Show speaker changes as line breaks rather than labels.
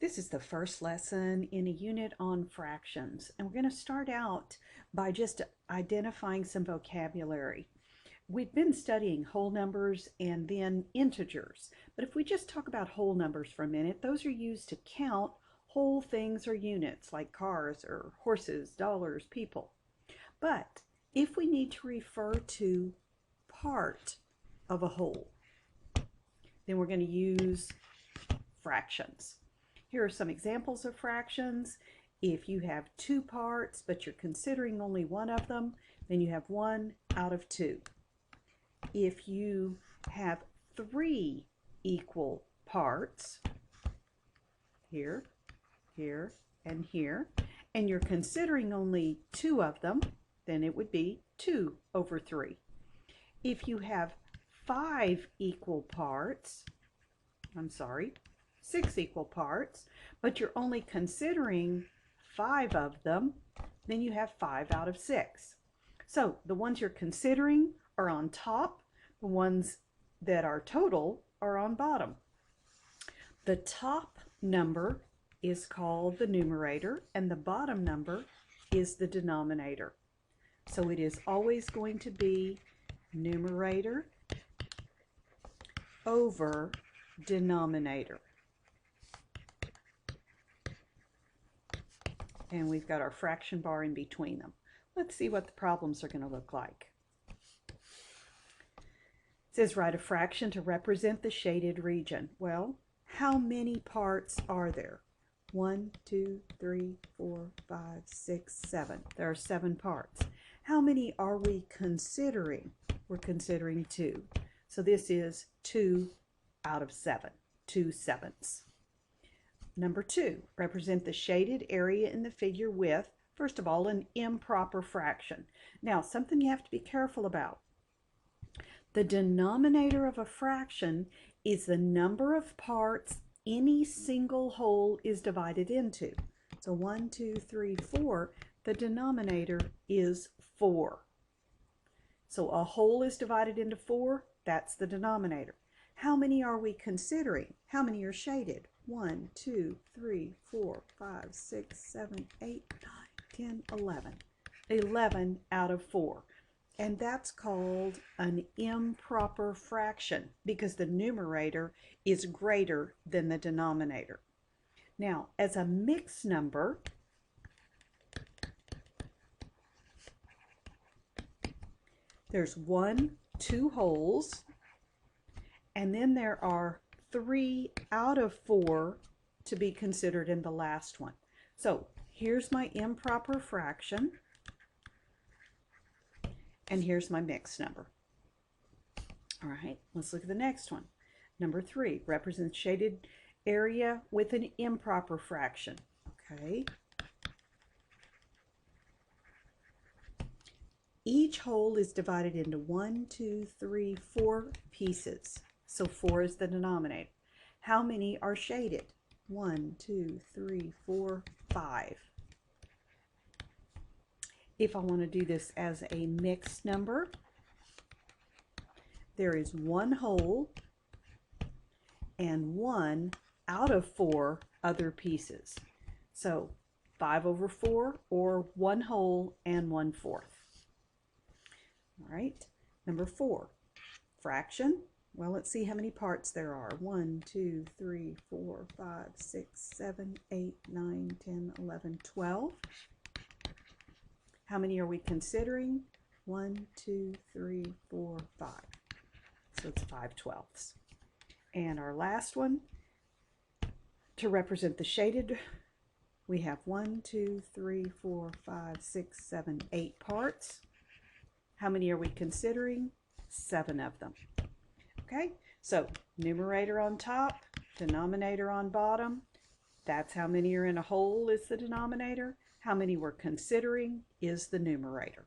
This is the first lesson in a unit on fractions, and we're going to start out by just identifying some vocabulary. We've been studying whole numbers and then integers, but if we just talk about whole numbers for a minute, those are used to count whole things or units like cars or horses, dollars, people. But if we need to refer to part of a whole, then we're going to use fractions. Here are some examples of fractions. If you have two parts, but you're considering only one of them, then you have 1 out of 2. If you have 3 equal parts, here, here, and here, and you're considering only 2 of them, then it would be 2 over 3. If you have 5 equal parts, 6 equal parts, but you're only considering 5 of them, then you have 5 out of 6. So the ones you're considering are on top, the ones that are total are on bottom. The top number is called the numerator, and the bottom number is the denominator. So it is always going to be numerator over denominator. And we've got our fraction bar in between them. Let's see what the problems are going to look like. It says write a fraction to represent the shaded region. Well, how many parts are there? 1, 2, 3, 4, 5, 6, 7. There are 7 parts. How many are we considering? We're considering 2. So this is 2 out of 7, 2 sevenths. Number 2, represent the shaded area in the figure with, first of all, an improper fraction. Now, something you have to be careful about. The denominator of a fraction is the number of parts any single whole is divided into. So 1, 2, 3, 4, the denominator is 4. So a whole is divided into 4, that's the denominator. How many are we considering? How many are shaded? 1, 2, 3, 4, 5, 6, 7, 8, 9, 10, 11. 11 out of 4. And that's called an improper fraction because the numerator is greater than the denominator. Now, as a mixed number, there's 1, 2 wholes, and then there are 3 out of 4 to be considered in the last one. So here's my improper fraction, and here's my mixed number. All right, let's look at the next one. Number 3 represents shaded area with an improper fraction. Okay. Each whole is divided into 1, 2, 3, 4 pieces. So 4 is the denominator. How many are shaded? 1, 2, 3, 4, 5. If I want to do this as a mixed number, there is 1 whole and 1 out of 4 other pieces. So 5 over 4 or 1 whole and 1/4. All right, number 4, fraction. Well, let's see how many parts there are. 1, 2, 3, 4, 5, 6, 7, 8, 9, 10, 11, 12. How many are we considering? 1, 2, 3, 4, 5. So it's 5/12. And our last one, to represent the shaded, we have 1, 2, 3, 4, 5, 6, 7, 8 parts. How many are we considering? 7 of them. Okay, so numerator on top, denominator on bottom. That's how many are in a whole is the denominator. How many we're considering is the numerator.